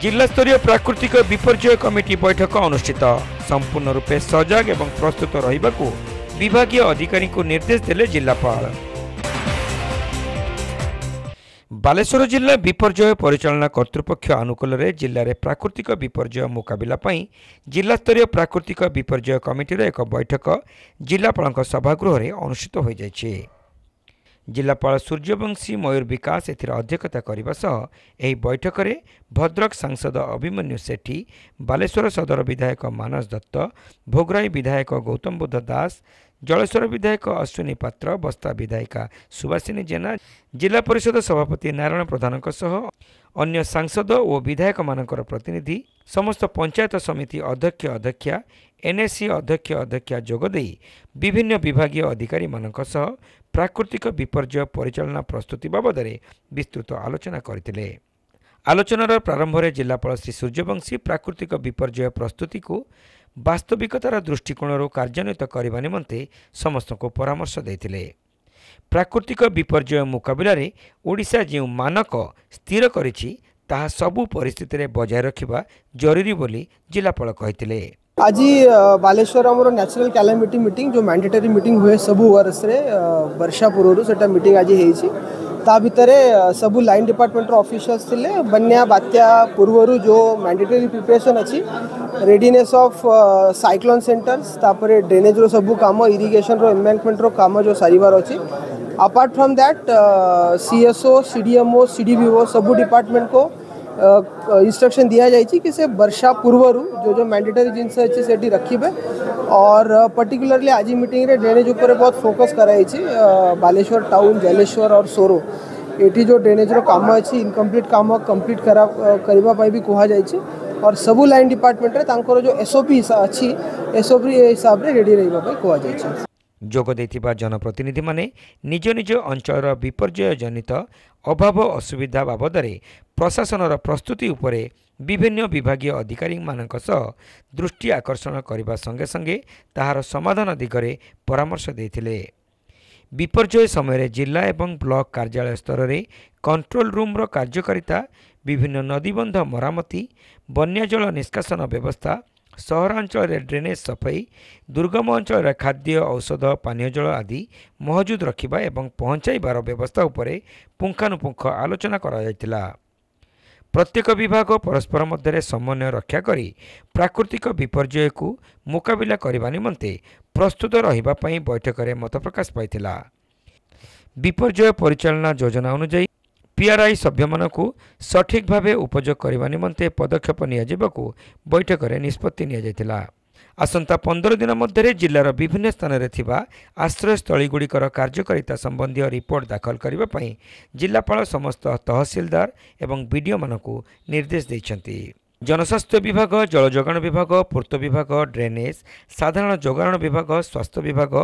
जिला स्तरीय प्राकृतिक विपर्यय कमिटी बैठक अनुष्ठित संपूर्ण रूपे सजग एवं प्रस्तुत रहिबाकू विभागीय अधिकारी को निर्देश देले जिलापाल। बालेश्वर जिला विपर्यय परिचालना कर्तृपक्ष अनुकूल रे जिले में प्राकृतिक विपर्यय मुकाबला पई जिला स्तरीय प्राकृतिक विपर्यय कमिटी एक बैठक जिलापाल सभागृह रे अनुष्ठित हो जाइछे। जिलापाल सूर्यवंशी मयूर विकास एथिर अध्यक्षता करने सह एही बैठक में भद्रक सांसद अभिमन्यु सेठी, बालेश्वर सदर विधायक मानस दत्त, भोगराई विधायक गौतम बुद्ध दास, जलेश्वर विधायक अश्विनी पात्र, बस्ता विधायिका सुभाषिनी जेना, जिला परिषद सभापति नारायण प्रधान सह अन्य सांसद और विधायक मानकर प्रतिनिधि, समस्त पंचायत समिति अध्यक्ष अध्यक्षा, एनएससी अध्यक्ष अध्यक्षा जोगदे विभिन्न विभागीय अधिकारी मानक सह प्राकृतिक विपर्यय परिचालना प्रस्तुति बाबद विस्तृत आलोचना करथिले। आलोचनार प्रारंभ में जिलापाल श्री सूर्यवंशी प्राकृतिक विपर्यय प्रस्तुति को वास्तविकतार दृष्टिकोण कार्यान्वित करने निमंते समस्त को परामर्श देथिले। प्राकृतिक विपर्यय मुकाबला रे ओडिशा जो मानक स्थिर करिछि ताहा सबु परिस्थिति रे बजाय रखिबा जरूरी बोली जिलापाल कहिथिले। आज बालेश्वर आमर नेचुरल कैलामिटी मीटिंग जो मैंडेटरी मीटिंग हुए सबु वर्ष रे वर्षा पूर्व सेटा मीटिंग आज हेछि। ता भितर सबु लाइन डिपार्टमेंट ऑफिशियल्स थिले। बन्या बात्या पूर्व जो मैंडेटरी प्रिपरेशन अच्छी रेडीनेस ऑफ साइक्लोन सेंटर्स तापर ड्रेनेज रो सबु काम इरिगेशन रो एम्बैंकमेंट रो काम जो सारिवार अच्छी। Apart from that CSO CDMO CDVO सबु डिपार्टमेंट को इंस्ट्रक्शन दिया जाइए कि से वर्षा पूर्वर जो मैंडेटरी जिनस अच्छी से रखिए। और पर्टिकुलरली आज मीटिंग रे ड्रेनेज ऊपर बहुत फोकस कराई बालेश्वर टाउन जलेश्वर और सोरो एटी जो ड्रेनेज रो काम अच्छी इनकम्प्लीट काम कंप्लीट करने भी कह जाइए। और सबू लाइन डिपार्टमेंट रे तांकर जो एसओपी अच्छी एसओपी हिसाब से रेडी रहा कह जाइए। जोग देथिबा जनप्रतिनिधि माने निज निज अंचल विपर्यय जनित अभाव असुविधा बाबद प्रशासन प्रस्तुति उपरे विभिन्न विभागीय अधिकारी मानक सह दृष्टि आकर्षण करने संगे संगे ताहार समाधान दिगरे परामर्श देथिले। विपर्यय समय जिला एवं ब्लॉक कार्यालय स्तर में कंट्रोल रूम रो कार्यकारिता, विभिन्न नदीबंध मरामती, बन्या जल निष्कासन व्यवस्था, सहरांचल ड्रेनेज सफाई, दुर्गम अंचल खाद्य औषध पानीय जल आदि महजूद रखिबा एवं पहुंचाइबार व्यवस्था उपरे पुंखानुपुंख आलोचना करा जायतिला। प्रत्येक विभाग परस्पर मध्य समन्वय रक्षा करी प्राकृतिक विपर्यय को मुकाबला करने निमंते प्रस्तुत रहिबा पई बैठक में मत प्रकाश पाइथिला। विपर्यय परिचालना योजना अनुसार पीआरआई सभ्य मानकु सठिक भावे उपयोग करने निमंते पदक्षेप नियाजिबाकू बैठक में निष्पत्ति नियाजिथिला। आसंता 15 दिन मध्य जिलार विभिन्न स्थान में थिबा आश्रयस्थली गुड़िकर कार्यकारिता संबंधी रिपोर्ट दाखल करने पई जिलापाल समस्त तहसीलदार एवं बीडीओ मानकु निर्देश दैछंती। जनस्वास्थ्य विभाग, जल जोगाण विभाग, पूर्त विभाग, ड्रेनेज, साधारण जोगाण विभाग, स्वास्थ्य विभाग,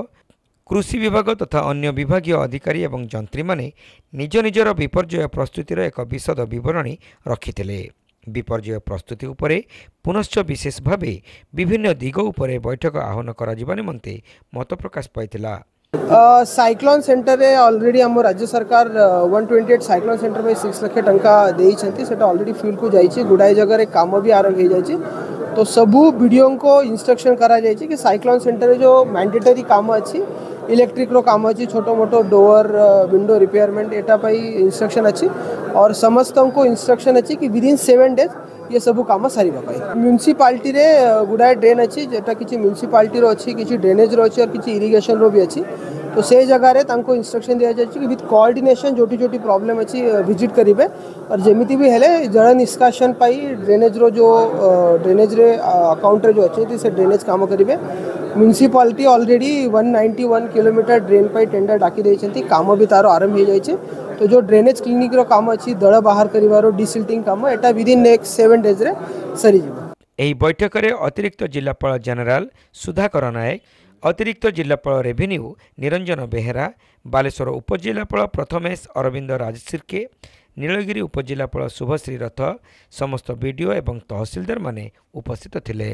कृषि विभाग तथा अन्य विभागीय अधिकारी एवं जंत्री माने निज निजर विपर्यय प्रस्तुतिर एक विशद विवरणी रखिथिले। विपर्यय प्रस्तुति उपरे पुनश्च विशेष भावे विभिन्न दिग उपरे बैठक आह्वान करा जिबा निमंते मत प्रकाश पाइथिला। साइक्लोन सेंटर रे ऑलरेडी हम राज्य सरकार 128 साइक्लोन सेंटर में 6 लाख टंका देइछंती। सेटा ऑलरेडी फील्ड को जाइछि, गुडाई जगह रे काम भी आरंभ हो जाइछि। तो सबू वीडियो को इंस्ट्रक्शन करा जाइछि कि साइक्लोन सेंटर रे जो मैंडेटरी काम अच्छी इलेक्ट्रिक रो काम अच्छी छोटो मोटो डोर विंडो रिपेयरमेंट एटा पाई इंस्ट्रक्शन अच्छी। और समस्त को इंस्ट्रक्शन अच्छी कि विदिन 7 डेज ये सब काम सारिबा पाई। म्युनिसिपालिटी रे गुडाए ड्रेन अच्छी जेटा किछि म्युनिसिपालिटी रो अच्छी, किछि ड्रेनेज रो अच्छी और किछि इरिगेशन रो भी अच्छी। तो से जगह रे तांको इंस्ट्रक्शन दिया जाय कि विथ कोऑर्डिनेशन जोटी जोटी प्रॉब्लम अच्छी विजिट करिवे। और जेमिति भी हेले जल निष्कासन पाई ड्रेनेज रो जो ड्रेनेज रे अकाउंट रे जो अच्छे से ड्रेनेज काम करिवे। म्युनिसिपालिटी ऑलरेडी 191 किलोमीटर ड्रेन पाई टेंडर डाकी देइछंती, काम भी तारो आरंभ हो जाइछे। तो जो ड्रेनेज क्लिनिक रो काम अच्छी दळ बाहर करिवारो डिसिल्टिंग काम एटा विदिन नेक्स्ट 7 डेज रे सरी जिवो। एही बैठक रे अतिरिक्त जिलापाल जनरल सुधाकर नायक, अतिरिक्त जिलापाल रेवेन्यू निरंजन बेहेरा, बालेश्वर उपजिलापाल प्रथमेश अरविंद राजसिरके, नीलगिरी उपजिलापाल शुभश्री रथ, समस्त बीडीओ एवं तहसीलदार माने उपस्थित थिले।